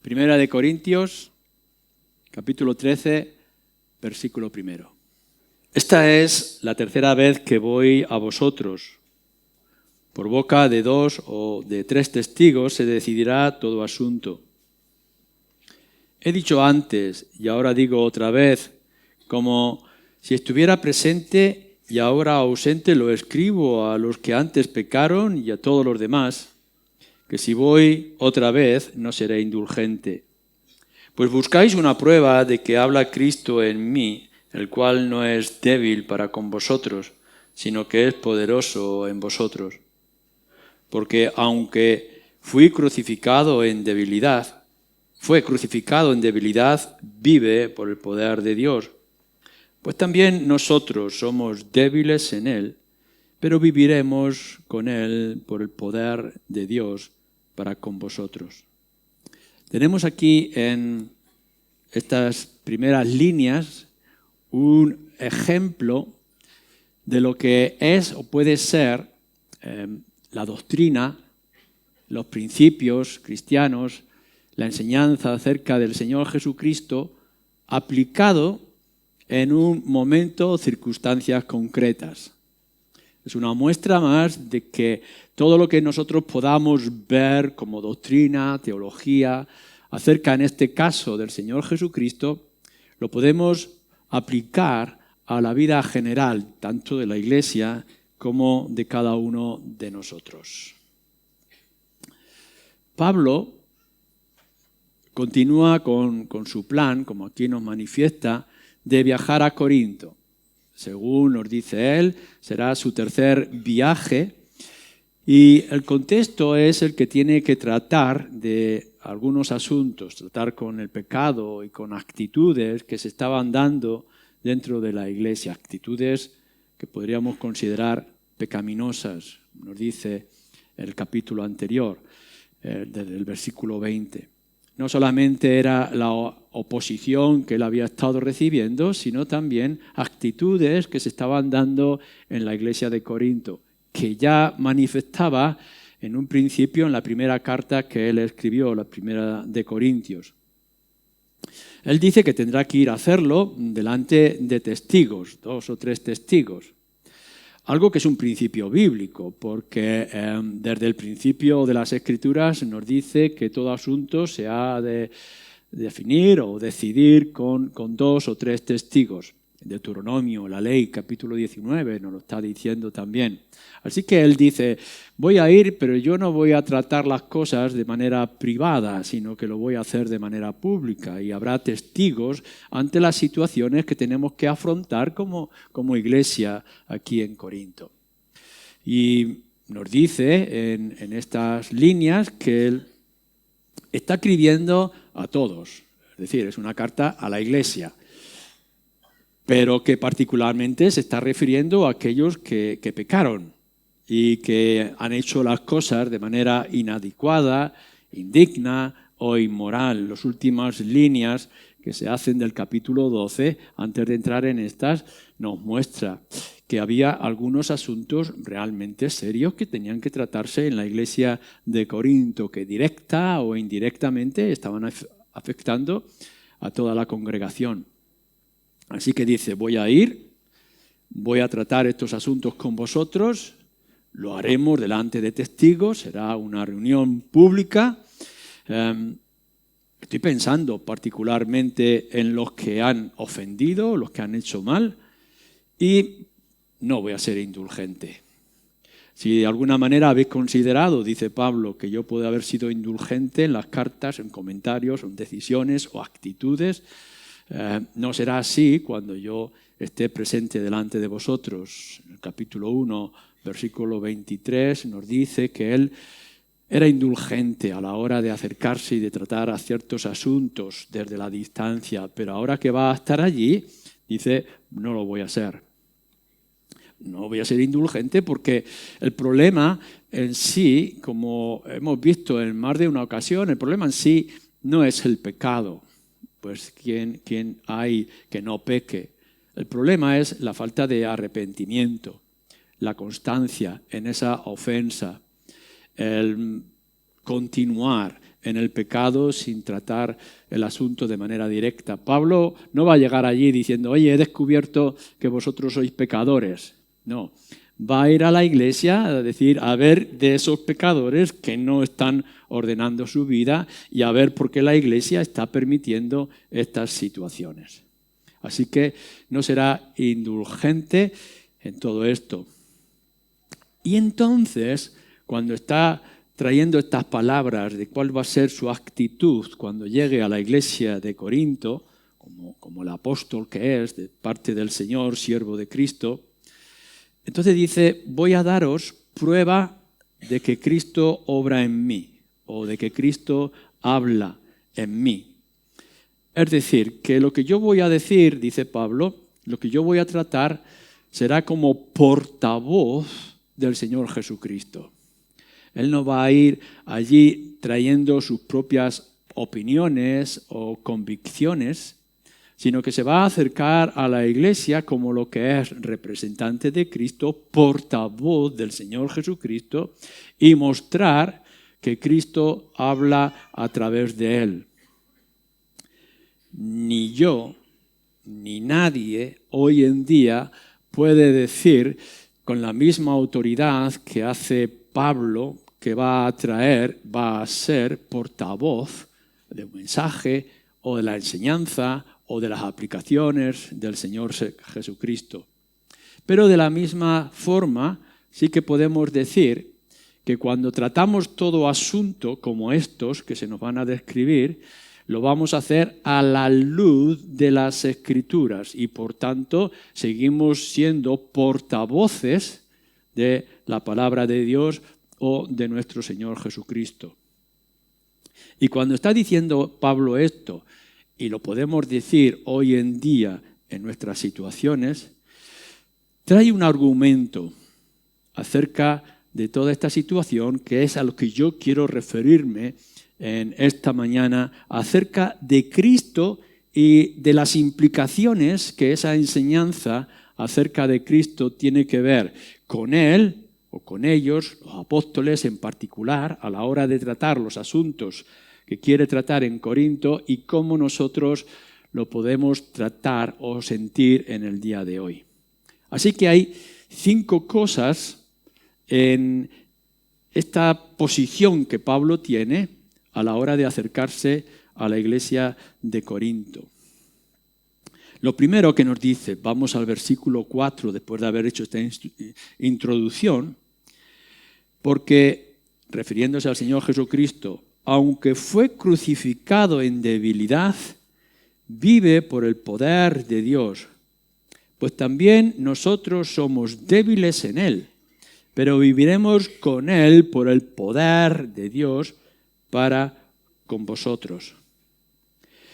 Primera de Corintios, capítulo 13, versículo 1. Esta es la tercera vez que voy a vosotros. Por boca de 2 o de 3 testigos se decidirá todo asunto. He dicho antes y ahora digo otra vez, como si estuviera presente y ahora ausente lo escribo a los que antes pecaron y a todos los demás, que si voy otra vez no seré indulgente. Pues buscáis una prueba de que habla Cristo en mí, el cual no es débil para con vosotros, sino que es poderoso en vosotros. Porque aunque fue crucificado en debilidad, vive por el poder de Dios. Pues también nosotros somos débiles en Él, pero viviremos con Él por el poder de Dios para con vosotros. Tenemos aquí en estas primeras líneas un ejemplo de lo que es o puede ser la doctrina, los principios cristianos, la enseñanza acerca del Señor Jesucristo aplicado en un momento o circunstancias concretas. Es una muestra más de que todo lo que nosotros podamos ver como doctrina, teología, acerca en este caso del Señor Jesucristo, lo podemos aplicar a la vida general, tanto de la Iglesia como de cada uno de nosotros. Pablo continúa con su plan, como aquí nos manifiesta, de viajar a Corinto. Según nos dice él, será su tercer viaje y el contexto es el que tiene que tratar de algunos asuntos, tratar con el pecado y con actitudes que se estaban dando dentro de la iglesia, actitudes que podríamos considerar pecaminosas, nos dice el capítulo anterior, desde el versículo 20. No solamente era la oposición que él había estado recibiendo, sino también actitudes que se estaban dando en la iglesia de Corinto, que ya manifestaba en un principio en la primera carta que él escribió, la primera de Corintios. Él dice que tendrá que ir a hacerlo delante de testigos, 2 o 3 testigos. Algo que es un principio bíblico, porque desde el principio de las Escrituras nos dice que todo asunto se ha de definir o decidir con 2 o 3 testigos. Deuteronomio, la ley, capítulo 19, nos lo está diciendo también. Así que él dice, voy a ir, pero yo no voy a tratar las cosas de manera privada, sino que lo voy a hacer de manera pública y habrá testigos ante las situaciones que tenemos que afrontar como iglesia aquí en Corinto. Y nos dice en estas líneas que él está escribiendo a todos, es decir, es una carta a la iglesia, pero que particularmente se está refiriendo a aquellos que pecaron y que han hecho las cosas de manera inadecuada, indigna o inmoral. Las últimas líneas que se hacen del capítulo 12, antes de entrar en estas, nos muestra que había algunos asuntos realmente serios que tenían que tratarse en la iglesia de Corinto, que directa o indirectamente estaban afectando a toda la congregación. Así que dice, voy a ir, voy a tratar estos asuntos con vosotros, lo haremos delante de testigos, será una reunión pública. Estoy pensando particularmente en los que han ofendido, los que han hecho mal, y no voy a ser indulgente. Si de alguna manera habéis considerado, dice Pablo, que yo puedo haber sido indulgente en las cartas, en comentarios, en decisiones o actitudes, no será así cuando yo esté presente delante de vosotros. En el capítulo 1, versículo 23, nos dice que él era indulgente a la hora de acercarse y de tratar a ciertos asuntos desde la distancia, pero ahora que va a estar allí, dice, no lo voy a ser. No voy a ser indulgente porque el problema en sí, como hemos visto en más de una ocasión, el problema en sí no es el pecado. Pues ¿quién hay que no peque? El problema es la falta de arrepentimiento, la constancia en esa ofensa, el continuar en el pecado sin tratar el asunto de manera directa. Pablo no va a llegar allí diciendo, oye, he descubierto que vosotros sois pecadores. No, va a ir a la iglesia a decir, a ver de esos pecadores que no están ordenando su vida y a ver por qué la iglesia está permitiendo estas situaciones. Así que no será indulgente en todo esto. Y entonces, cuando está trayendo estas palabras de cuál va a ser su actitud cuando llegue a la iglesia de Corinto, como el apóstol que es, de parte del Señor, siervo de Cristo, entonces dice, voy a daros prueba de que Cristo obra en mí, o de que Cristo habla en mí. Es decir, que lo que yo voy a decir, dice Pablo, lo que yo voy a tratar será como portavoz del Señor Jesucristo. Él no va a ir allí trayendo sus propias opiniones o convicciones, sino que se va a acercar a la iglesia como lo que es representante de Cristo, portavoz del Señor Jesucristo, y mostrar que Cristo habla a través de él. Ni yo, ni nadie hoy en día puede decir con la misma autoridad que hace Pablo, que va a ser portavoz de un mensaje o de la enseñanza o de las aplicaciones del Señor Jesucristo. Pero de la misma forma sí que podemos decir que cuando tratamos todo asunto como estos que se nos van a describir, lo vamos a hacer a la luz de las Escrituras y por tanto seguimos siendo portavoces de la palabra de Dios o de nuestro Señor Jesucristo. Y cuando está diciendo Pablo esto, y lo podemos decir hoy en día en nuestras situaciones, trae un argumento acerca de toda esta situación que es a lo que yo quiero referirme en esta mañana, acerca de Cristo y de las implicaciones que esa enseñanza acerca de Cristo tiene que ver con Él o con ellos, los apóstoles en particular, a la hora de tratar los asuntos que quiere tratar en Corinto y cómo nosotros lo podemos tratar o sentir en el día de hoy. Así que hay 5 cosas en esta posición que Pablo tiene a la hora de acercarse a la iglesia de Corinto. Lo primero que nos dice, vamos al versículo 4, después de haber hecho esta introducción, porque, refiriéndose al Señor Jesucristo, aunque fue crucificado en debilidad, vive por el poder de Dios. Pues también nosotros somos débiles en Él, pero viviremos con Él por el poder de Dios para con vosotros.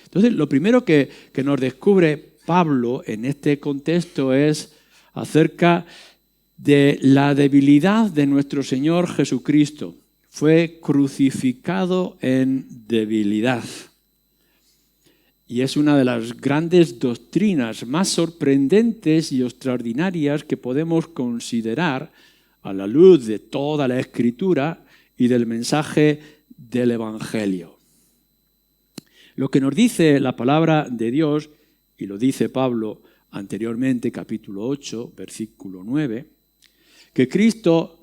Entonces, lo primero que nos descubre Pablo en este contexto es acerca de la debilidad de nuestro Señor Jesucristo. Fue crucificado en debilidad. Y es una de las grandes doctrinas más sorprendentes y extraordinarias que podemos considerar a la luz de toda la Escritura y del mensaje del Evangelio. Lo que nos dice la palabra de Dios, y lo dice Pablo anteriormente, capítulo 8, versículo 9, que Cristo,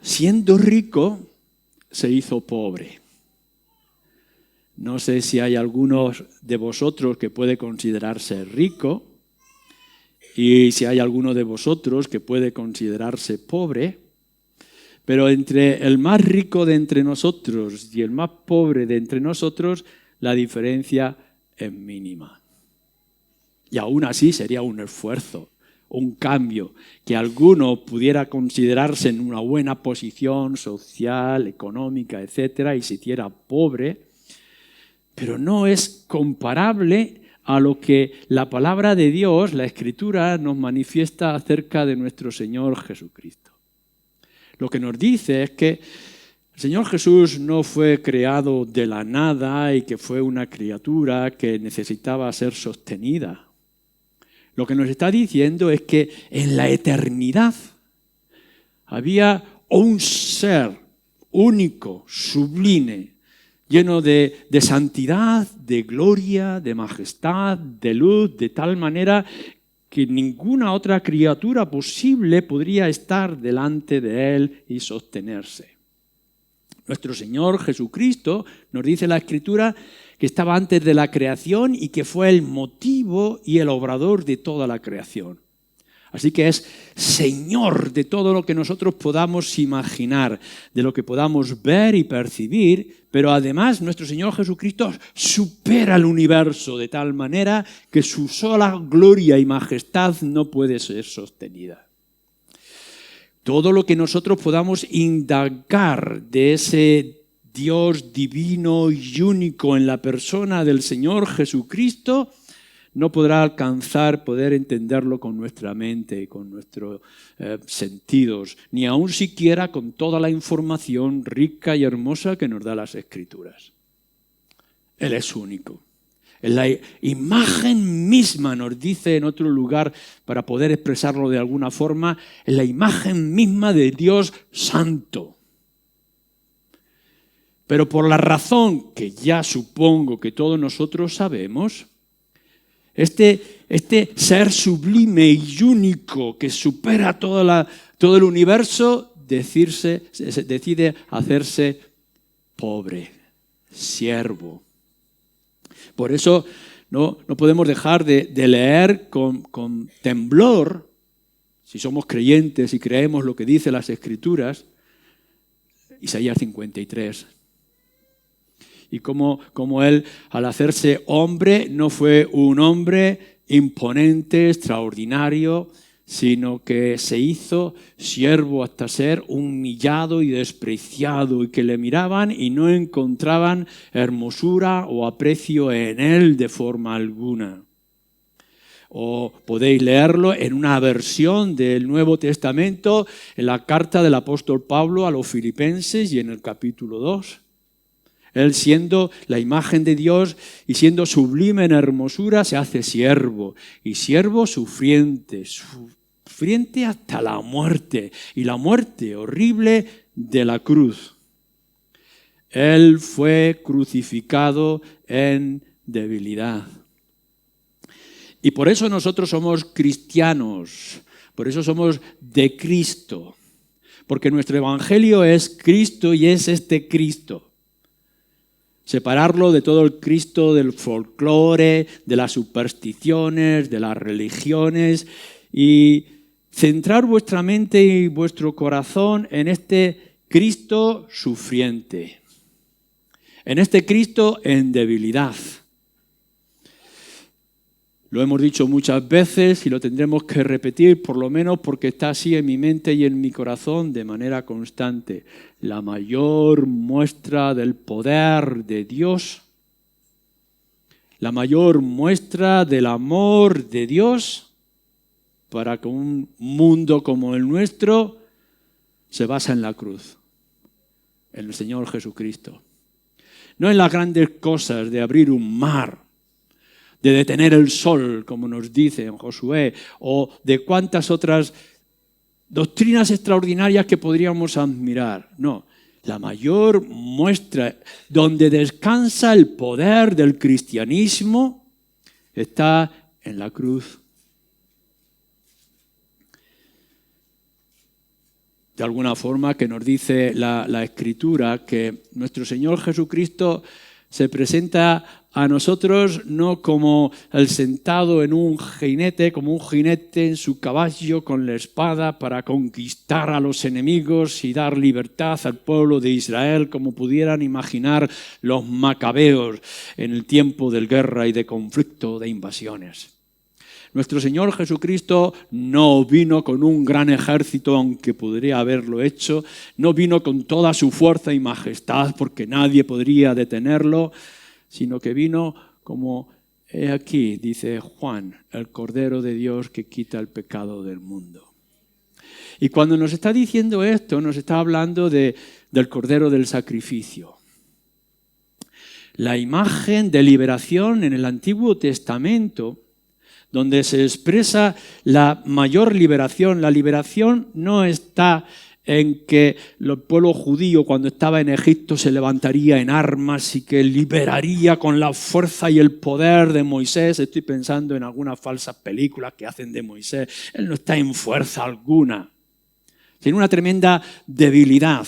siendo rico, se hizo pobre. No sé si hay algunos de vosotros que puede considerarse rico y si hay alguno de vosotros que puede considerarse pobre, pero entre el más rico de entre nosotros y el más pobre de entre nosotros, la diferencia es mínima. Y aún así sería un esfuerzo, un cambio, que alguno pudiera considerarse en una buena posición social, económica, etcétera, y se hiciera pobre, pero no es comparable a lo que la palabra de Dios, la Escritura, nos manifiesta acerca de nuestro Señor Jesucristo. Lo que nos dice es que el Señor Jesús no fue creado de la nada y que fue una criatura que necesitaba ser sostenida. Lo que nos está diciendo es que en la eternidad había un ser único, sublime, lleno de santidad, de gloria, de majestad, de luz, de tal manera que ninguna otra criatura posible podría estar delante de Él y sostenerse. Nuestro Señor Jesucristo, nos dice la Escritura, que estaba antes de la creación y que fue el motivo y el obrador de toda la creación. Así que es Señor de todo lo que nosotros podamos imaginar, de lo que podamos ver y percibir, pero además nuestro Señor Jesucristo supera el universo de tal manera que su sola gloria y majestad no puede ser sostenida. Todo lo que nosotros podamos indagar de ese Dios divino y único en la persona del Señor Jesucristo no podrá alcanzar poder entenderlo con nuestra mente y con nuestros sentidos, ni aun siquiera con toda la información rica y hermosa que nos da las Escrituras. Él es único. En la imagen misma, nos dice en otro lugar, para poder expresarlo de alguna forma, en la imagen misma de Dios Santo. Pero por la razón que ya supongo que todos nosotros sabemos, este ser sublime y único que supera todo el universo, decide hacerse pobre, siervo. Por eso no podemos dejar de leer con temblor, si somos creyentes y creemos lo que dice las Escrituras, Isaías 53. Y como Él, al hacerse hombre, no fue un hombre imponente, extraordinario, sino que se hizo siervo hasta ser humillado y despreciado, y que le miraban y no encontraban hermosura o aprecio en Él de forma alguna. O podéis leerlo en una versión del Nuevo Testamento, en la carta del apóstol Pablo a los Filipenses y en el capítulo 2. Él, siendo la imagen de Dios y siendo sublime en hermosura, se hace siervo. Y siervo sufriente hasta la muerte. Y la muerte horrible de la cruz. Él fue crucificado en debilidad. Y por eso nosotros somos cristianos. Por eso somos de Cristo. Porque nuestro evangelio es Cristo y es este Cristo. Separarlo de todo el Cristo del folclore, de las supersticiones, de las religiones y centrar vuestra mente y vuestro corazón en este Cristo sufriente, en este Cristo en debilidad. Lo hemos dicho muchas veces y lo tendremos que repetir, por lo menos porque está así en mi mente y en mi corazón de manera constante. La mayor muestra del poder de Dios, la mayor muestra del amor de Dios para que un mundo como el nuestro se basa en la cruz, en el Señor Jesucristo. No en las grandes cosas de abrir un mar, de detener el sol, como nos dice en Josué, o de cuántas otras doctrinas extraordinarias que podríamos admirar. No, la mayor muestra donde descansa el poder del cristianismo está en la cruz. De alguna forma que nos dice la Escritura que nuestro Señor Jesucristo se presenta a nosotros no como el sentado en un jinete, como un jinete en su caballo con la espada para conquistar a los enemigos y dar libertad al pueblo de Israel, como pudieran imaginar los macabeos en el tiempo de guerra y de conflicto, de invasiones. Nuestro Señor Jesucristo no vino con un gran ejército, aunque podría haberlo hecho, no vino con toda su fuerza y majestad, porque nadie podría detenerlo, sino que vino como, he aquí, dice Juan, el Cordero de Dios que quita el pecado del mundo. Y cuando nos está diciendo esto, nos está hablando del Cordero del sacrificio. La imagen de liberación en el Antiguo Testamento, donde se expresa la mayor liberación. La liberación no está en que el pueblo judío cuando estaba en Egipto se levantaría en armas y que liberaría con la fuerza y el poder de Moisés. Estoy pensando en algunas falsas películas que hacen de Moisés. Él no está en fuerza alguna. Tiene una tremenda debilidad.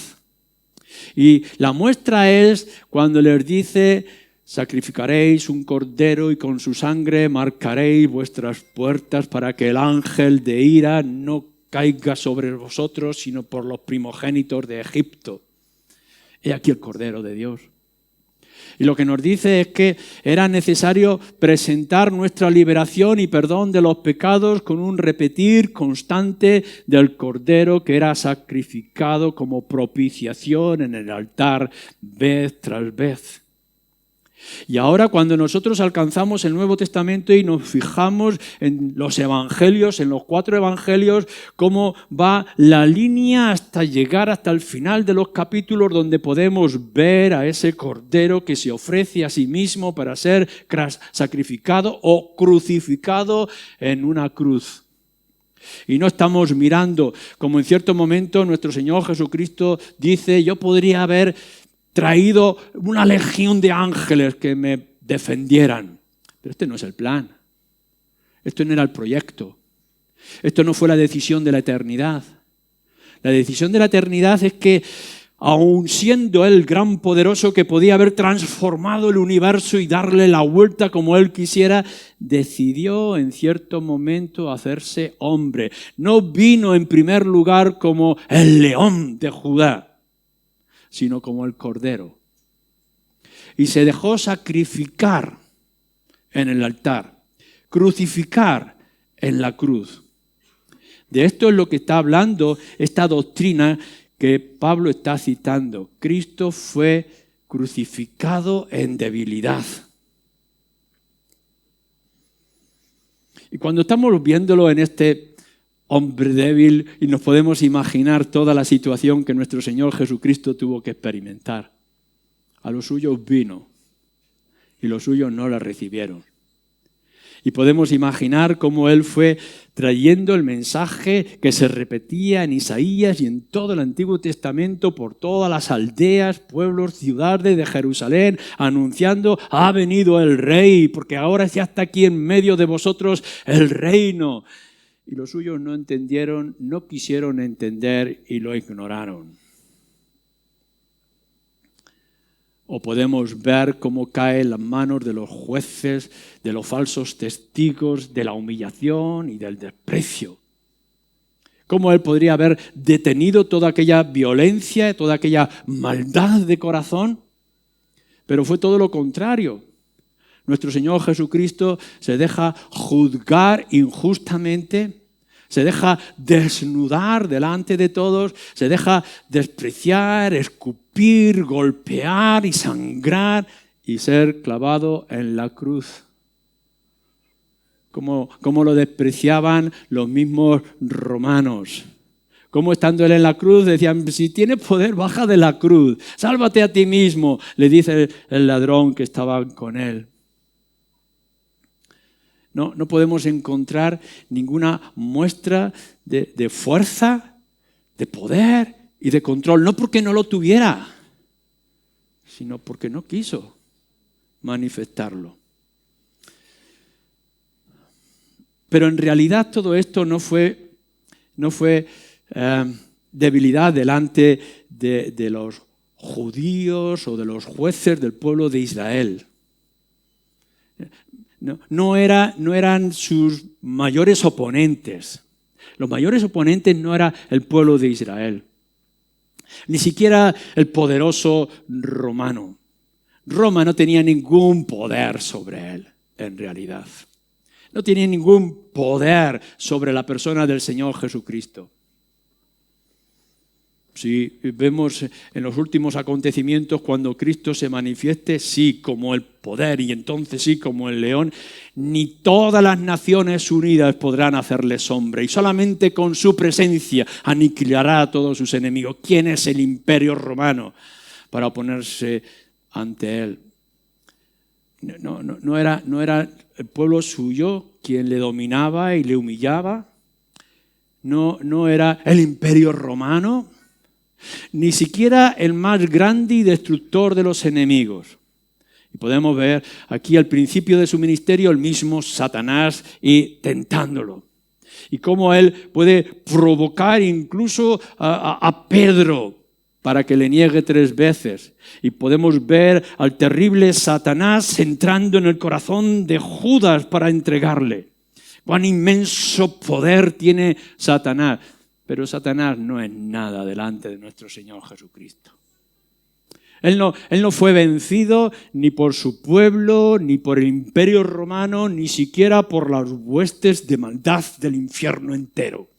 Y la muestra es cuando les dice: sacrificaréis un cordero y con su sangre marcaréis vuestras puertas para que el ángel de ira no caiga sobre vosotros, sino por los primogénitos de Egipto. He aquí el Cordero de Dios. Y lo que nos dice es que era necesario presentar nuestra liberación y perdón de los pecados con un repetir constante del Cordero que era sacrificado como propiciación en el altar vez tras vez. Y ahora cuando nosotros alcanzamos el Nuevo Testamento y nos fijamos en los evangelios, en los 4 evangelios, cómo va la línea hasta llegar hasta el final de los capítulos donde podemos ver a ese Cordero que se ofrece a sí mismo para ser sacrificado o crucificado en una cruz. Y no estamos mirando como en cierto momento nuestro Señor Jesucristo dice: yo podría haber traído una legión de ángeles que me defendieran. Pero este no es el plan. Esto no era el proyecto. Esto no fue la decisión de la eternidad. La decisión de la eternidad es que, aun siendo Él gran poderoso que podía haber transformado el universo y darle la vuelta como Él quisiera, decidió en cierto momento hacerse hombre. No vino en primer lugar como el león de Judá, sino como el Cordero. Y se dejó sacrificar en el altar, crucificar en la cruz. De esto es lo que está hablando esta doctrina que Pablo está citando. Cristo fue crucificado en debilidad. Y cuando estamos viéndolo en este hombre débil y nos podemos imaginar toda la situación que nuestro Señor Jesucristo tuvo que experimentar. A los suyos vino y los suyos no la recibieron. Y podemos imaginar cómo Él fue trayendo el mensaje que se repetía en Isaías y en todo el Antiguo Testamento por todas las aldeas, pueblos, ciudades de Jerusalén, anunciando: ha venido el Rey, porque ahora ya está aquí en medio de vosotros el reino. Y los suyos no entendieron, no quisieron entender y lo ignoraron. O podemos ver cómo caen las manos de los jueces, de los falsos testigos, de la humillación y del desprecio. Cómo Él podría haber detenido toda aquella violencia, toda aquella maldad de corazón, pero fue todo lo contrario. Nuestro Señor Jesucristo se deja juzgar injustamente, se deja desnudar delante de todos, se deja despreciar, escupir, golpear y sangrar y ser clavado en la cruz. Como lo despreciaban los mismos romanos. Como estando Él en la cruz decían: si tienes poder, baja de la cruz, sálvate a ti mismo, le dice el ladrón que estaba con Él. No podemos encontrar ninguna muestra de fuerza, de poder y de control. No porque no lo tuviera, sino porque no quiso manifestarlo. Pero en realidad todo esto no fue debilidad delante de los judíos o de los jueces del pueblo de Israel. No eran sus mayores oponentes. Los mayores oponentes no era el pueblo de Israel. Ni siquiera el poderoso romano. Roma no tenía ningún poder sobre él, en realidad. No tenía ningún poder sobre la persona del Señor Jesucristo. Si vemos en los últimos acontecimientos, cuando Cristo se manifieste, sí, como el poder, y entonces sí, como el león, ni todas las naciones unidas podrán hacerle sombra, y solamente con su presencia aniquilará a todos sus enemigos. ¿Quién es el imperio romano para oponerse ante él? No era el pueblo suyo quien le dominaba y le humillaba. No era el imperio romano. ni siquiera el más grande y destructor de los enemigos. Y podemos ver aquí al principio de su ministerio el mismo Satanás y tentándolo. Y cómo él puede provocar incluso a Pedro para que le niegue 3 veces. Y podemos ver al terrible Satanás entrando en el corazón de Judas para entregarle. Cuán inmenso poder tiene Satanás. Pero Satanás no es nada delante de nuestro Señor Jesucristo. Él no fue vencido ni por su pueblo, ni por el imperio romano, ni siquiera por las huestes de maldad del infierno entero.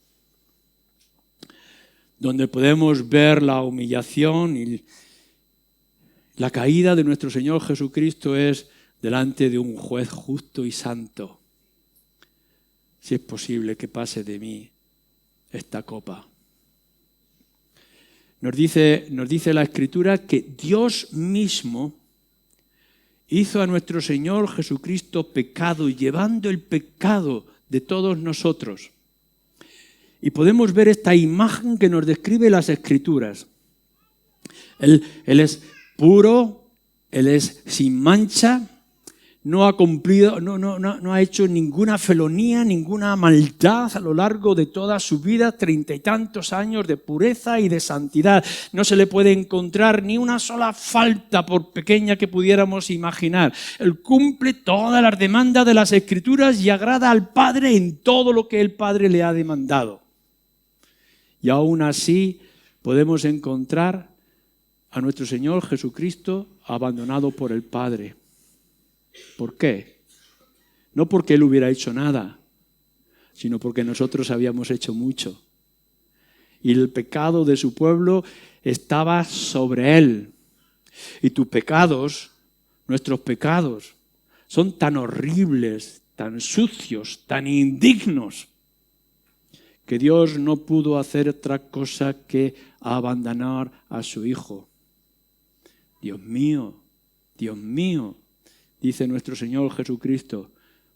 Donde podemos ver la humillación y la caída de nuestro Señor Jesucristo es delante de un juez justo y santo. Si es posible que pase de mí esta copa. Nos dice la Escritura que Dios mismo hizo a nuestro Señor Jesucristo pecado, llevando el pecado de todos nosotros. Y podemos ver esta imagen que nos describe las Escrituras. Él es puro, Él es sin mancha, no ha cumplido, no ha hecho ninguna felonía, ninguna maldad a lo largo de toda su vida, 30 y tantos años de pureza y de santidad. No se le puede encontrar ni una sola falta, por pequeña que pudiéramos imaginar. Él cumple todas las demandas de las Escrituras y agrada al Padre en todo lo que el Padre le ha demandado. Y aún así podemos encontrar a nuestro Señor Jesucristo abandonado por el Padre. ¿Por qué? No porque Él hubiera hecho nada, sino porque nosotros habíamos hecho mucho. Y el pecado de su pueblo estaba sobre Él. Y tus pecados, nuestros pecados, son tan horribles, tan sucios, tan indignos, que Dios no pudo hacer otra cosa que abandonar a su Hijo. Dios mío, dice nuestro Señor Jesucristo,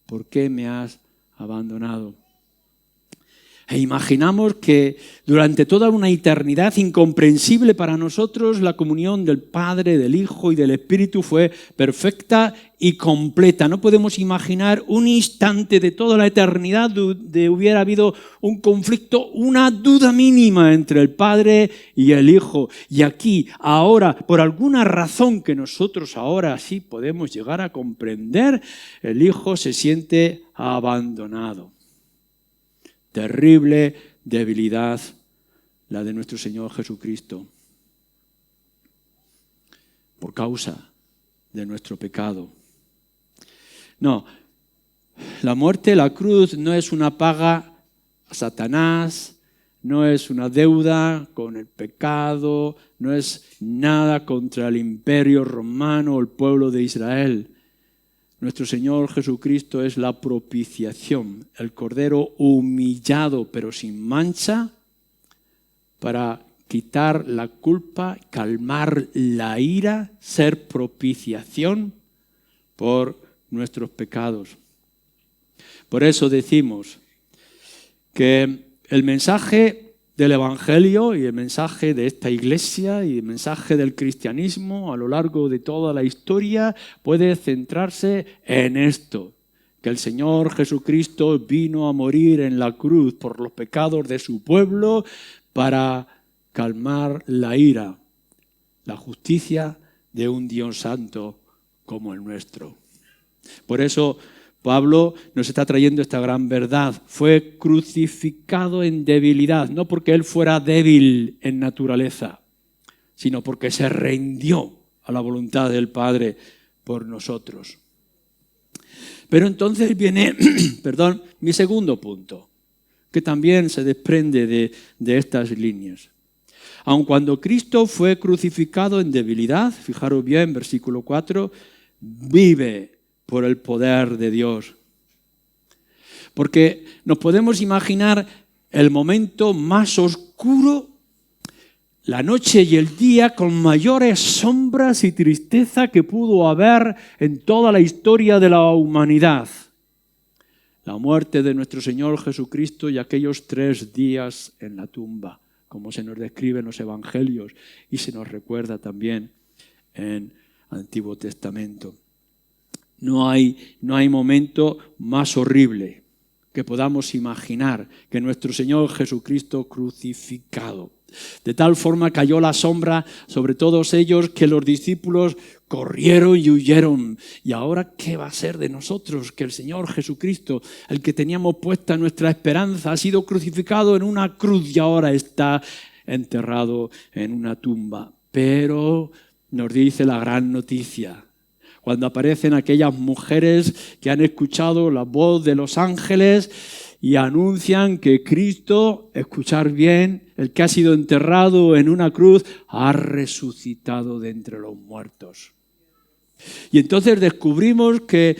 ¿por qué me has abandonado? E imaginamos que durante toda una eternidad incomprensible para nosotros, la comunión del Padre, del Hijo y del Espíritu fue perfecta y completa. No podemos imaginar un instante de toda la eternidad donde hubiera habido un conflicto, una duda mínima entre el Padre y el Hijo. Y aquí, ahora, por alguna razón que nosotros ahora sí podemos llegar a comprender, el Hijo se siente abandonado. Terrible debilidad la de nuestro Señor Jesucristo por causa de nuestro pecado. No, la muerte, la cruz, no es una paga a Satanás, no es una deuda con el pecado, no es nada contra el imperio romano o el pueblo de Israel. Nuestro Señor Jesucristo es la propiciación, el Cordero humillado pero sin mancha para quitar la culpa, calmar la ira, ser propiciación por nuestros pecados. Por eso decimos que el mensaje del Evangelio y el mensaje de esta iglesia y el mensaje del cristianismo a lo largo de toda la historia puede centrarse en esto, que el Señor Jesucristo vino a morir en la cruz por los pecados de su pueblo para calmar la ira, la justicia de un Dios santo como el nuestro. Por eso Pablo nos está trayendo esta gran verdad. Fue crucificado en debilidad, no porque él fuera débil en naturaleza, sino porque se rindió a la voluntad del Padre por nosotros. Pero entonces viene, mi segundo punto, que también se desprende de estas líneas. Aun cuando Cristo fue crucificado en debilidad, fijaros bien, versículo 4, vive por el poder de Dios. Porque nos podemos imaginar el momento más oscuro, la noche y el día con mayores sombras y tristeza que pudo haber en toda la historia de la humanidad. La muerte de nuestro Señor Jesucristo y aquellos 3 días en la tumba. como se nos describe en los Evangelios y se nos recuerda también en el Antiguo Testamento. No hay momento más horrible que podamos imaginar que nuestro Señor Jesucristo crucificado. De tal forma cayó la sombra sobre todos ellos que los discípulos corrieron y huyeron. ¿Y ahora qué va a ser de nosotros? Que el Señor Jesucristo, el que teníamos puesta nuestra esperanza, ha sido crucificado en una cruz y ahora está enterrado en una tumba. Pero nos dice la gran noticia. Cuando aparecen aquellas mujeres que han escuchado la voz de los ángeles y anuncian que Cristo, escuchar bien, el que ha sido enterrado en una cruz, ha resucitado de entre los muertos. Y entonces descubrimos que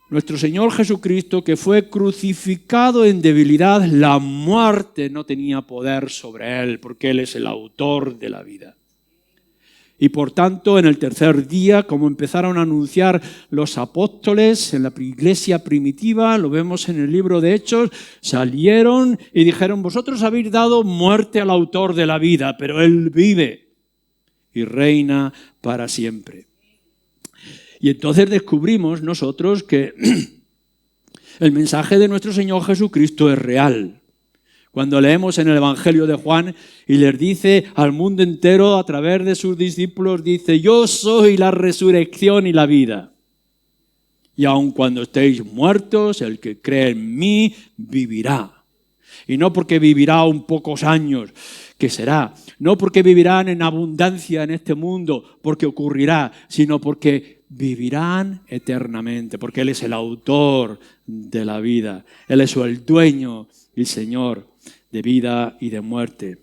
nuestro Señor Jesucristo, que fue crucificado en debilidad, la muerte no tenía poder sobre él, porque Él es el autor de la vida. Y por tanto, en el tercer día, como empezaron a anunciar los apóstoles en la iglesia primitiva, lo vemos en el libro de Hechos, salieron y dijeron: vosotros habéis dado muerte al autor de la vida, pero Él vive y reina para siempre. Y entonces descubrimos nosotros que el mensaje de nuestro Señor Jesucristo es real. Cuando leemos en el Evangelio de Juan y les dice al mundo entero a través de sus discípulos, dice: yo soy la resurrección y la vida. Y aun cuando estéis muertos, el que cree en mí vivirá. Y no porque vivirá un pocos años, que será. No porque vivirán en abundancia en este mundo, porque ocurrirá, sino porque vivirán eternamente, porque Él es el autor de la vida. Él es el dueño y Señor de vida y de muerte.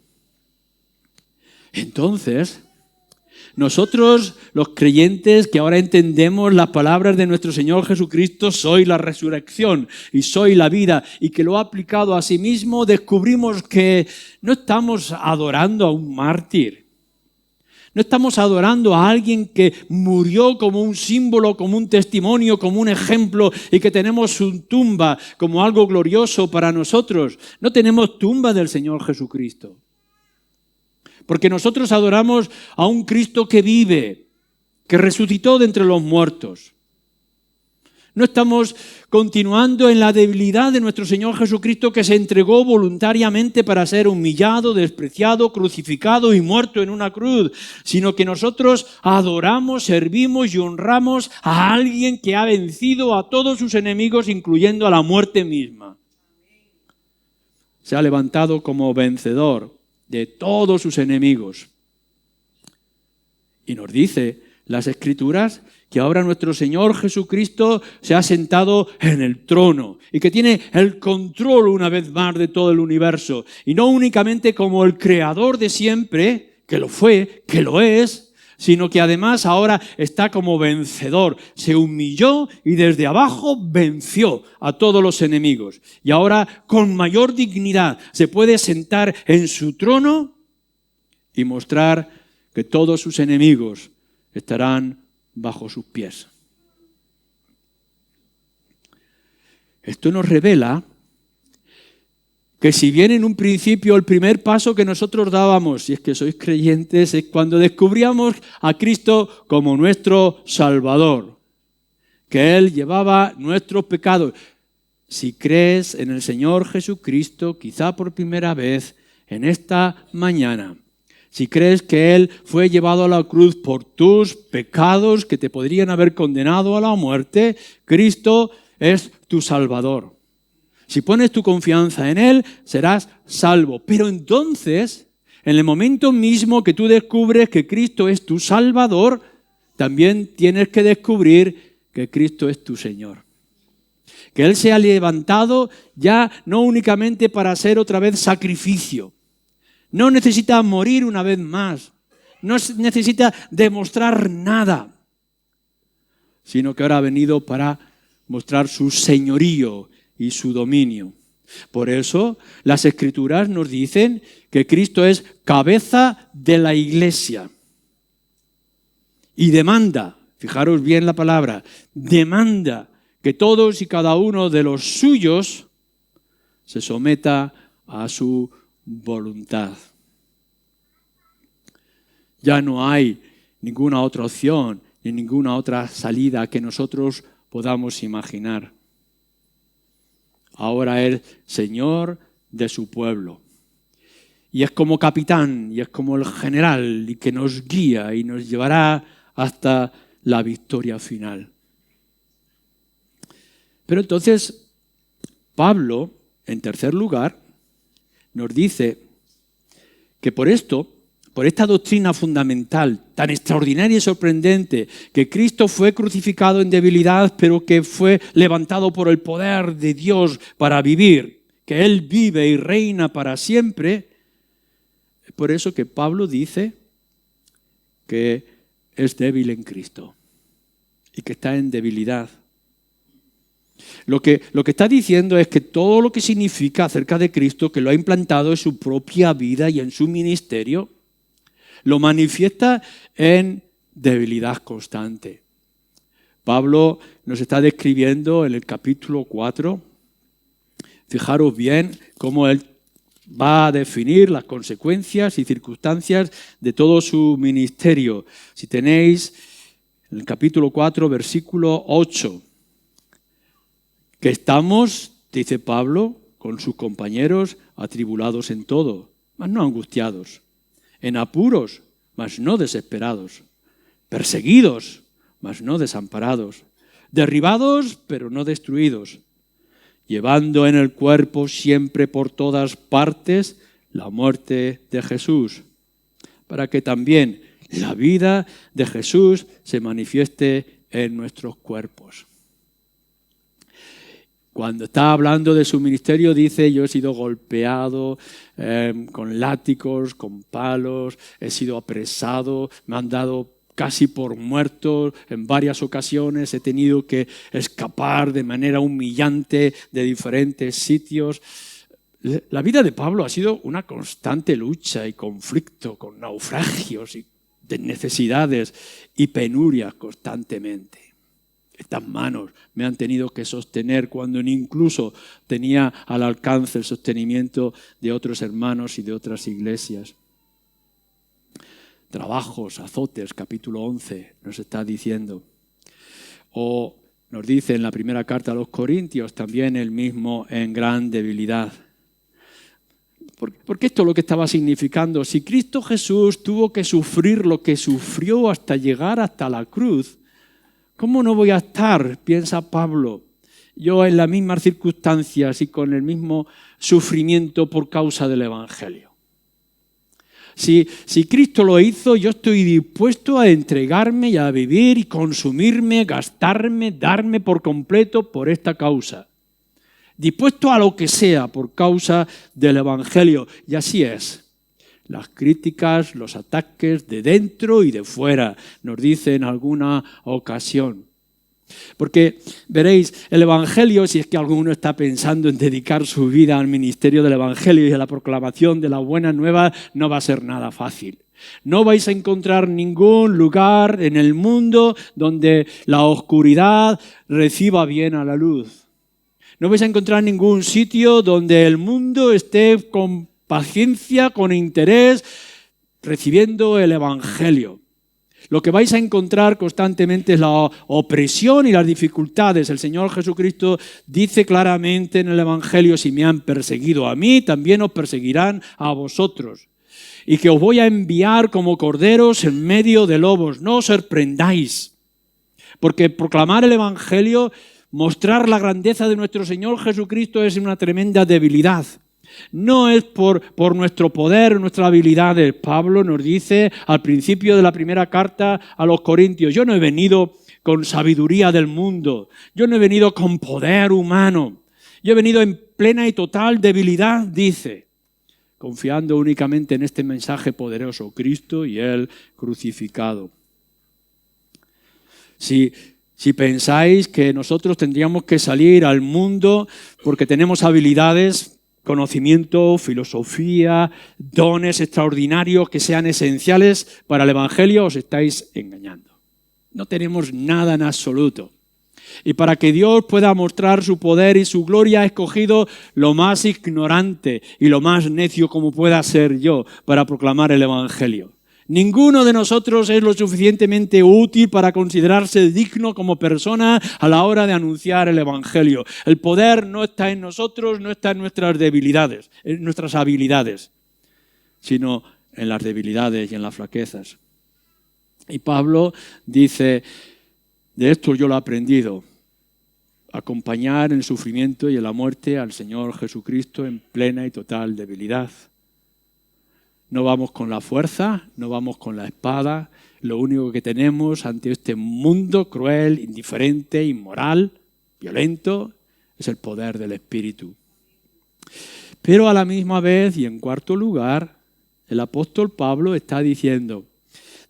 Entonces, nosotros, los creyentes que ahora entendemos las palabras de nuestro Señor Jesucristo, soy la resurrección y soy la vida, y que lo ha aplicado a sí mismo, descubrimos que no estamos adorando a un mártir. No estamos adorando a alguien que murió como un símbolo, como un testimonio, como un ejemplo, y que tenemos su tumba como algo glorioso para nosotros. No tenemos tumba del Señor Jesucristo. Porque nosotros adoramos a un Cristo que vive, que resucitó de entre los muertos. No estamos continuando en la debilidad de nuestro Señor Jesucristo, que se entregó voluntariamente para ser humillado, despreciado, crucificado y muerto en una cruz, sino que nosotros adoramos, servimos y honramos a alguien que ha vencido a todos sus enemigos, incluyendo a la muerte misma. Se ha levantado como vencedor de todos sus enemigos. Y nos dice las Escrituras que ahora nuestro Señor Jesucristo se ha sentado en el trono y que tiene el control una vez más de todo el universo. Y no únicamente como el creador de siempre, que lo fue, que lo es, sino que además ahora está como vencedor. Se humilló y desde abajo venció a todos los enemigos. Y ahora con mayor dignidad se puede sentar en su trono y mostrar que todos sus enemigos estarán bajo sus pies. Esto nos revela que si bien en un principio el primer paso que nosotros dábamos, si es que sois creyentes, es cuando descubríamos a Cristo como nuestro Salvador, que Él llevaba nuestros pecados. Si crees en el Señor Jesucristo, quizá por primera vez en esta mañana, si crees que Él fue llevado a la cruz por tus pecados que te podrían haber condenado a la muerte, Cristo es tu Salvador. Si pones tu confianza en Él, serás salvo. Pero entonces, en el momento mismo que tú descubres que Cristo es tu Salvador, también tienes que descubrir que Cristo es tu Señor. Que Él se ha levantado ya no únicamente para ser otra vez sacrificio. No necesita morir una vez más. No necesita demostrar nada. Sino que ahora ha venido para mostrar su señorío y su dominio. Por eso las Escrituras nos dicen que Cristo es cabeza de la Iglesia. Y demanda, fijaros bien la palabra, demanda que todos y cada uno de los suyos se someta a su voluntad. Ya no hay ninguna otra opción ni ninguna otra salida que nosotros podamos imaginar. Ahora es Señor de su pueblo. Y es como capitán, y es como el general, y que nos guía y nos llevará hasta la victoria final. Pero entonces, Pablo, en tercer lugar, nos dice que por esta doctrina fundamental, tan extraordinaria y sorprendente, que Cristo fue crucificado en debilidad, pero que fue levantado por el poder de Dios para vivir, que Él vive y reina para siempre, es por eso que Pablo dice que es débil en Cristo y que está en debilidad. Lo que está diciendo es que todo lo que significa acerca de Cristo, que lo ha implantado en su propia vida y en su ministerio, lo manifiesta en debilidad constante. Pablo nos está describiendo en el capítulo 4, fijaros bien cómo él va a definir las consecuencias y circunstancias de todo su ministerio. Si tenéis en el capítulo 4, versículo 8, que estamos, dice Pablo, con sus compañeros atribulados en todo, mas no angustiados, en apuros, mas no desesperados, perseguidos, mas no desamparados, derribados, pero no destruidos, llevando en el cuerpo siempre por todas partes la muerte de Jesús, para que también la vida de Jesús se manifieste en nuestros cuerpos. Cuando está hablando de su ministerio dice: yo he sido golpeado con látigos, con palos, he sido apresado, me han dado casi por muerto en varias ocasiones, he tenido que escapar de manera humillante de diferentes sitios. La vida de Pablo ha sido una constante lucha y conflicto con naufragios y de necesidades y penurias constantemente. Estas manos me han tenido que sostener cuando incluso tenía al alcance el sostenimiento de otros hermanos y de otras iglesias. Trabajos, azotes, capítulo 11 nos está diciendo. O nos dice en la primera carta a los Corintios también el mismo en gran debilidad. Porque esto es lo que estaba significando. Si Cristo Jesús tuvo que sufrir lo que sufrió hasta llegar hasta la cruz, ¿cómo no voy a estar, piensa Pablo, yo en las mismas circunstancias y con el mismo sufrimiento por causa del Evangelio? Si Cristo lo hizo, yo estoy dispuesto a entregarme y a vivir y consumirme, gastarme, darme por completo por esta causa. Dispuesto a lo que sea por causa del Evangelio. Y así es. Las críticas, los ataques de dentro y de fuera, nos dice en alguna ocasión. Porque veréis, el Evangelio, si es que alguno está pensando en dedicar su vida al ministerio del Evangelio y a la proclamación de la buena nueva, no va a ser nada fácil. No vais a encontrar ningún lugar en el mundo donde la oscuridad reciba bien a la luz. No vais a encontrar ningún sitio donde el mundo esté con paciencia, con interés, recibiendo el Evangelio. Lo que vais a encontrar constantemente es la opresión y las dificultades. El Señor Jesucristo dice claramente en el Evangelio: si me han perseguido a mí, también os perseguirán a vosotros. Y que os voy a enviar como corderos en medio de lobos. No os sorprendáis, porque proclamar el Evangelio, mostrar la grandeza de nuestro Señor Jesucristo es una tremenda debilidad. No es por nuestro poder, nuestras habilidades. Pablo nos dice al principio de la primera carta a los Corintios: yo no he venido con sabiduría del mundo, yo no he venido con poder humano, yo he venido en plena y total debilidad, dice, confiando únicamente en este mensaje poderoso, Cristo y Él crucificado. Si pensáis que nosotros tendríamos que salir al mundo porque tenemos habilidades, conocimiento, filosofía, dones extraordinarios que sean esenciales para el Evangelio, os estáis engañando. No tenemos nada en absoluto. Y para que Dios pueda mostrar su poder y su gloria, ha escogido lo más ignorante y lo más necio como pueda ser yo para proclamar el Evangelio. Ninguno de nosotros es lo suficientemente útil para considerarse digno como persona a la hora de anunciar el Evangelio. El poder no está en nosotros, no está en nuestras debilidades, en nuestras habilidades, sino en las debilidades y en las flaquezas. Y Pablo dice, de esto yo lo he aprendido, acompañar en el sufrimiento y en la muerte al Señor Jesucristo en plena y total debilidad. No vamos con la fuerza, no vamos con la espada. Lo único que tenemos ante este mundo cruel, indiferente, inmoral, violento, es el poder del Espíritu. Pero a la misma vez, y en cuarto lugar, el apóstol Pablo está diciendo,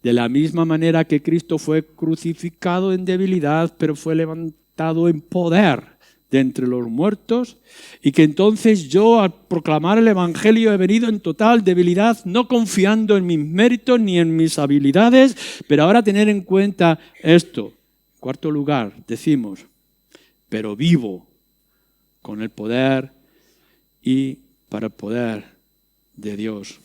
de la misma manera que Cristo fue crucificado en debilidad, pero fue levantado en poder de entre los muertos, y que entonces yo al proclamar el Evangelio he venido en total debilidad, no confiando en mis méritos ni en mis habilidades, pero ahora tener en cuenta esto. En cuarto lugar, decimos, pero vivo con el poder y para el poder de Dios.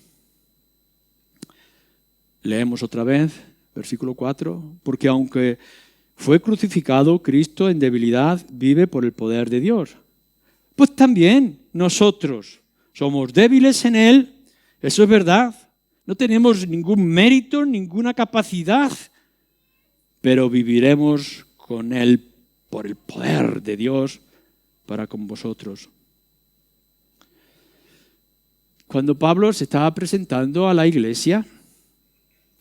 Leemos otra vez, versículo 4, porque aunque fue crucificado, Cristo en debilidad vive por el poder de Dios. Pues también nosotros somos débiles en Él, eso es verdad. No tenemos ningún mérito, ninguna capacidad, pero viviremos con Él por el poder de Dios para con vosotros. Cuando Pablo se estaba presentando a la iglesia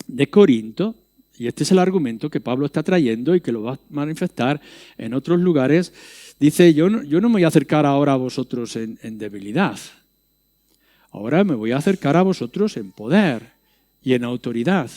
de Corinto, y este es el argumento que Pablo está trayendo y que lo va a manifestar en otros lugares, dice, yo no me voy a acercar ahora a vosotros en debilidad. Ahora me voy a acercar a vosotros en poder y en autoridad.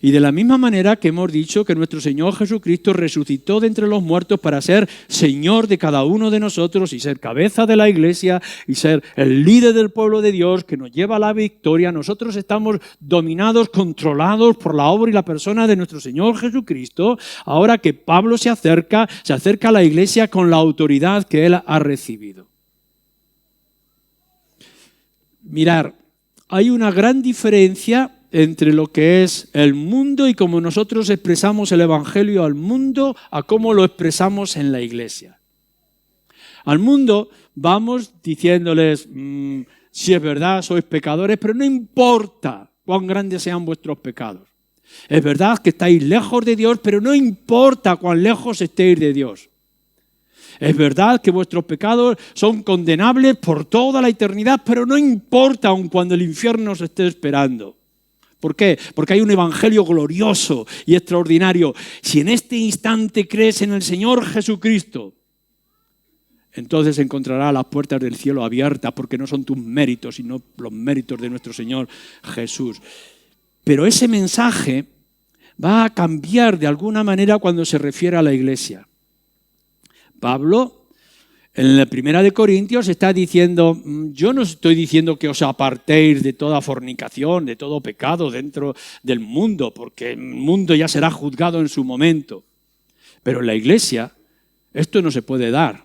Y de la misma manera que hemos dicho que nuestro Señor Jesucristo resucitó de entre los muertos para ser Señor de cada uno de nosotros y ser cabeza de la iglesia y ser el líder del pueblo de Dios que nos lleva a la victoria, nosotros estamos dominados, controlados por la obra y la persona de nuestro Señor Jesucristo. Ahora que Pablo se acerca a la iglesia con la autoridad que él ha recibido. Mirar, hay una gran diferencia entre lo que es el mundo y cómo nosotros expresamos el Evangelio al mundo, a cómo lo expresamos en la iglesia. Al mundo vamos diciéndoles, si es verdad, sois pecadores, pero no importa cuán grandes sean vuestros pecados. Es verdad que estáis lejos de Dios, pero no importa cuán lejos estéis de Dios. Es verdad que vuestros pecados son condenables por toda la eternidad, pero no importa aun cuando el infierno os esté esperando. ¿Por qué? Porque hay un evangelio glorioso y extraordinario. Si en este instante crees en el Señor Jesucristo, entonces encontrarás las puertas del cielo abiertas, porque no son tus méritos, sino los méritos de nuestro Señor Jesús. Pero ese mensaje va a cambiar de alguna manera cuando se refiere a la iglesia. Pablo, en la primera de Corintios, está diciendo, yo no estoy diciendo que os apartéis de toda fornicación, de todo pecado dentro del mundo, porque el mundo ya será juzgado en su momento. Pero en la iglesia esto no se puede dar.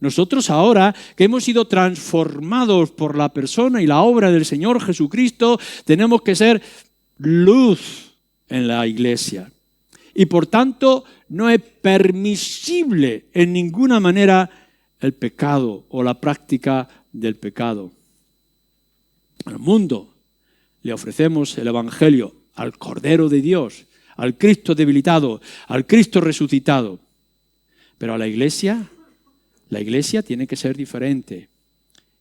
Nosotros ahora que hemos sido transformados por la persona y la obra del Señor Jesucristo, tenemos que ser luz en la iglesia. Y por tanto no es permisible en ninguna manera el pecado o la práctica del pecado. Al mundo le ofrecemos el Evangelio al Cordero de Dios, al Cristo debilitado, al Cristo resucitado. Pero a la iglesia tiene que ser diferente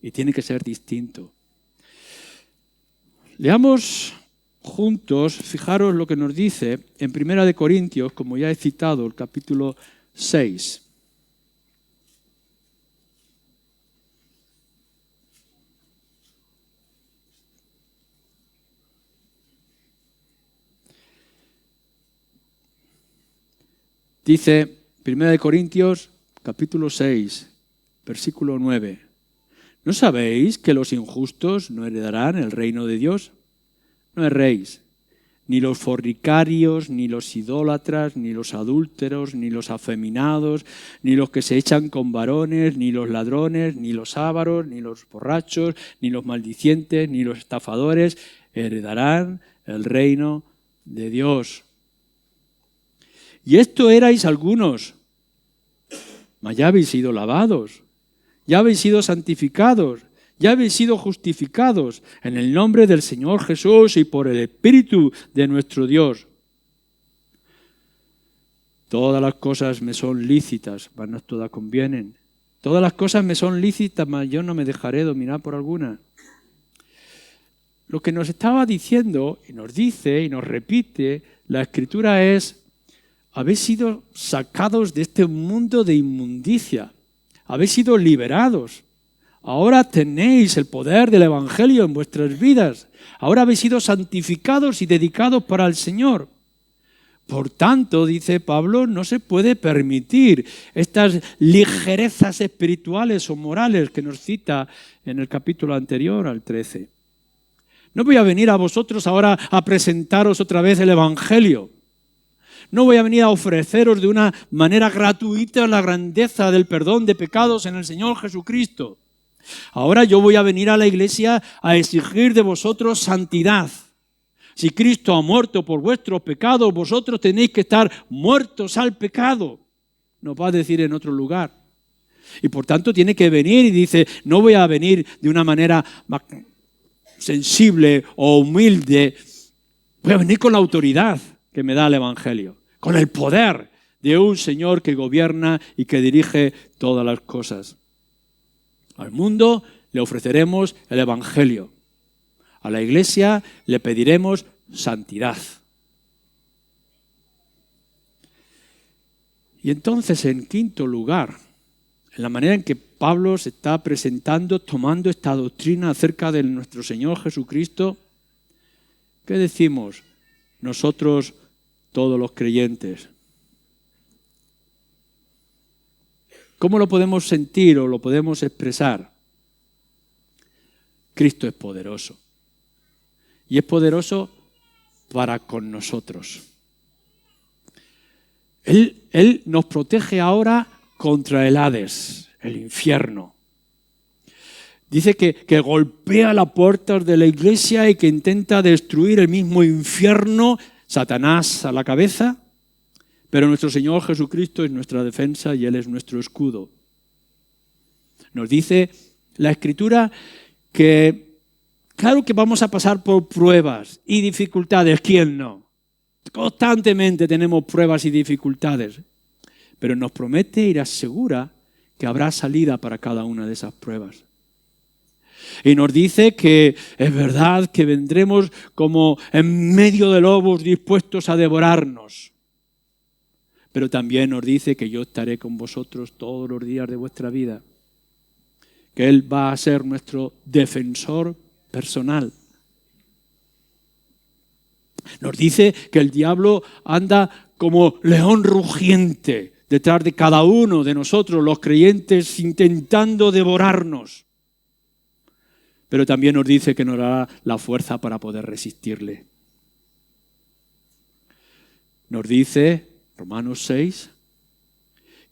y tiene que ser distinto. Leamos juntos, fijaros lo que nos dice en 1 Corintios, como ya he citado, el capítulo 6. Dice 1 Corintios, capítulo 6, versículo 9. ¿No sabéis que los injustos no heredarán el reino de Dios? No erréis, ni los fornicarios, ni los idólatras, ni los adúlteros, ni los afeminados, ni los que se echan con varones, ni los ladrones, ni los ávaros, ni los borrachos, ni los maldicientes, ni los estafadores heredarán el reino de Dios. Y esto erais algunos, mas ya habéis sido lavados, ya habéis sido santificados, ya habéis sido justificados en el nombre del Señor Jesús y por el Espíritu de nuestro Dios. Todas las cosas me son lícitas, mas no todas convienen. Todas las cosas me son lícitas, mas yo no me dejaré dominar por alguna. Lo que nos estaba diciendo, y nos dice, y nos repite, la Escritura es: habéis sido sacados de este mundo de inmundicia, habéis sido liberados. Ahora tenéis el poder del Evangelio en vuestras vidas. Ahora habéis sido santificados y dedicados para el Señor. Por tanto, dice Pablo, no se puede permitir estas ligerezas espirituales o morales que nos cita en el capítulo anterior al 13. No voy a venir a vosotros ahora a presentaros otra vez el Evangelio. No voy a venir a ofreceros de una manera gratuita la grandeza del perdón de pecados en el Señor Jesucristo. Ahora yo voy a venir a la iglesia a exigir de vosotros santidad. Si Cristo ha muerto por vuestros pecados, vosotros tenéis que estar muertos al pecado. Nos va a decir en otro lugar. Y por tanto tiene que venir y dice, no voy a venir de una manera sensible o humilde. Voy a venir con la autoridad que me da el Evangelio, con el poder de un Señor que gobierna y que dirige todas las cosas. Al mundo le ofreceremos el Evangelio. A la iglesia le pediremos santidad. Y entonces, en quinto lugar, en la manera en que Pablo se está presentando, tomando esta doctrina acerca de nuestro Señor Jesucristo, ¿qué decimos nosotros todos los creyentes? ¿Cómo lo podemos sentir o lo podemos expresar? Cristo es poderoso. Y es poderoso para con nosotros. Él nos protege ahora contra el Hades, el infierno. Dice que golpea las puertas de la iglesia y que intenta destruir el mismo infierno, Satanás a la cabeza. Pero nuestro Señor Jesucristo es nuestra defensa y Él es nuestro escudo. Nos dice la Escritura que claro que vamos a pasar por pruebas y dificultades, ¿quién no? Constantemente tenemos pruebas y dificultades, pero nos promete y asegura que habrá salida para cada una de esas pruebas. Y nos dice que es verdad que vendremos como en medio de lobos dispuestos a devorarnos. Pero también nos dice que yo estaré con vosotros todos los días de vuestra vida. Que Él va a ser nuestro defensor personal. Nos dice que el diablo anda como león rugiente detrás de cada uno de nosotros, los creyentes, intentando devorarnos. Pero también nos dice que nos dará la fuerza para poder resistirle. Nos dice Romanos 6,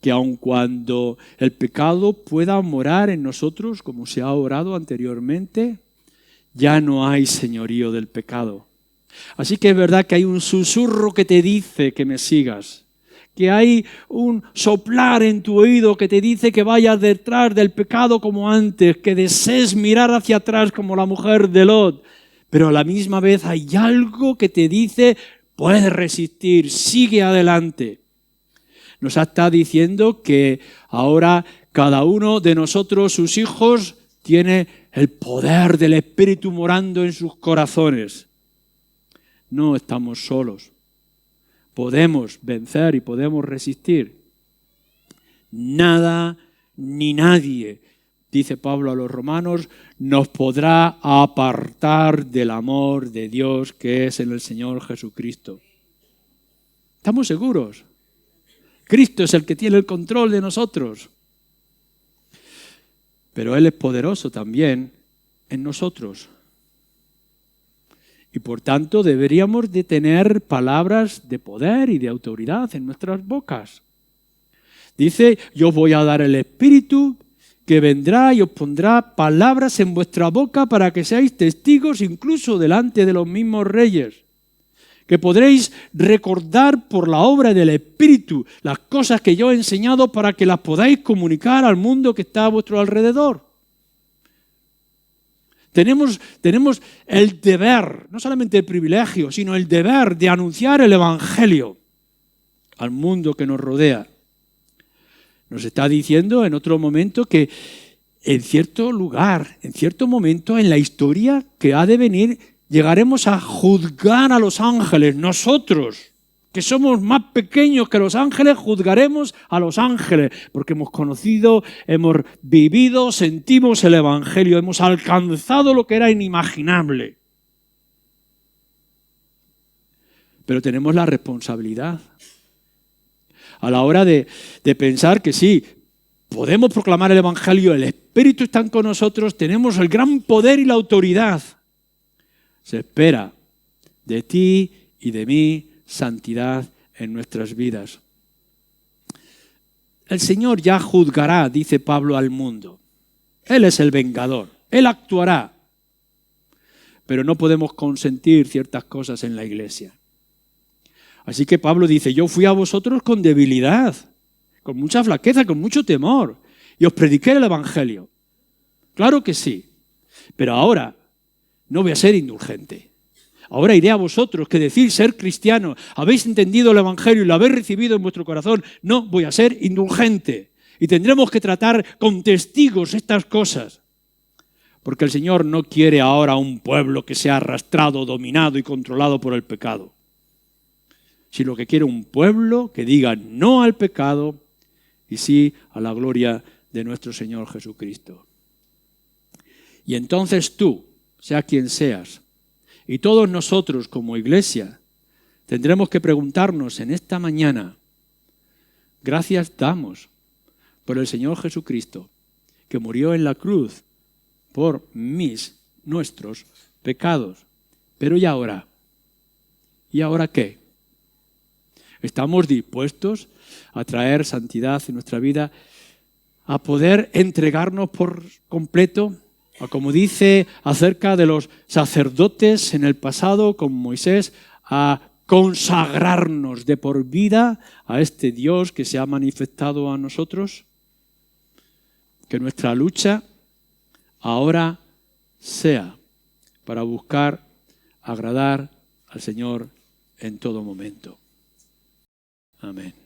que aun cuando el pecado pueda morar en nosotros, como se ha orado anteriormente, ya no hay señorío del pecado. Así que es verdad que hay un susurro que te dice que me sigas, que hay un soplar en tu oído que te dice que vayas detrás del pecado como antes, que desees mirar hacia atrás como la mujer de Lot, pero a la misma vez hay algo que te dice: puedes resistir, sigue adelante. Nos está diciendo que ahora cada uno de nosotros, sus hijos, tiene el poder del Espíritu morando en sus corazones. No estamos solos. Podemos vencer y podemos resistir. Nada ni nadie, dice Pablo a los romanos, nos podrá apartar del amor de Dios que es en el Señor Jesucristo. ¿Estamos seguros? Cristo es el que tiene el control de nosotros. Pero Él es poderoso también en nosotros. Y por tanto deberíamos de tener palabras de poder y de autoridad en nuestras bocas. Dice, yo os voy a dar el Espíritu que vendrá y os pondrá palabras en vuestra boca para que seáis testigos incluso delante de los mismos reyes. que podréis recordar por la obra del Espíritu las cosas que yo he enseñado para que las podáis comunicar al mundo que está a vuestro alrededor. Tenemos el deber, no solamente el privilegio, sino el deber de anunciar el Evangelio al mundo que nos rodea. Nos está diciendo en otro momento que en cierto lugar, en cierto momento en la historia que ha de venir, llegaremos a juzgar a los ángeles. Nosotros, que somos más pequeños que los ángeles, juzgaremos a los ángeles, porque hemos conocido, hemos vivido, sentimos el Evangelio, hemos alcanzado lo que era inimaginable. Pero tenemos la responsabilidad a la hora de pensar que sí, podemos proclamar el Evangelio, el Espíritu está con nosotros, tenemos el gran poder y la autoridad. Se espera de ti y de mí santidad en nuestras vidas. El Señor ya juzgará, dice Pablo, al mundo. Él es el vengador, Él actuará. Pero no podemos consentir ciertas cosas en la iglesia. Así que Pablo dice, yo fui a vosotros con debilidad, con mucha flaqueza, con mucho temor, y os prediqué el Evangelio. Claro que sí, pero ahora no voy a ser indulgente. Ahora iré a vosotros que decís ser cristianos, habéis entendido el Evangelio y lo habéis recibido en vuestro corazón. No voy a ser indulgente. Y tendremos que tratar con testigos estas cosas. Porque el Señor no quiere ahora un pueblo que sea arrastrado, dominado y controlado por el pecado. Sino que quiere un pueblo que diga no al pecado y sí a la gloria de nuestro Señor Jesucristo. Y entonces tú, sea quien seas, y todos nosotros como iglesia, tendremos que preguntarnos en esta mañana, gracias damos por el Señor Jesucristo, que murió en la cruz por nuestros pecados. Pero ¿y ahora? ¿Y ahora qué? ¿Estamos dispuestos a traer santidad en nuestra vida, a poder entregarnos por completo? O como dice acerca de los sacerdotes en el pasado con Moisés, a consagrarnos de por vida a este Dios que se ha manifestado a nosotros. Que nuestra lucha ahora sea para buscar agradar al Señor en todo momento. Amén.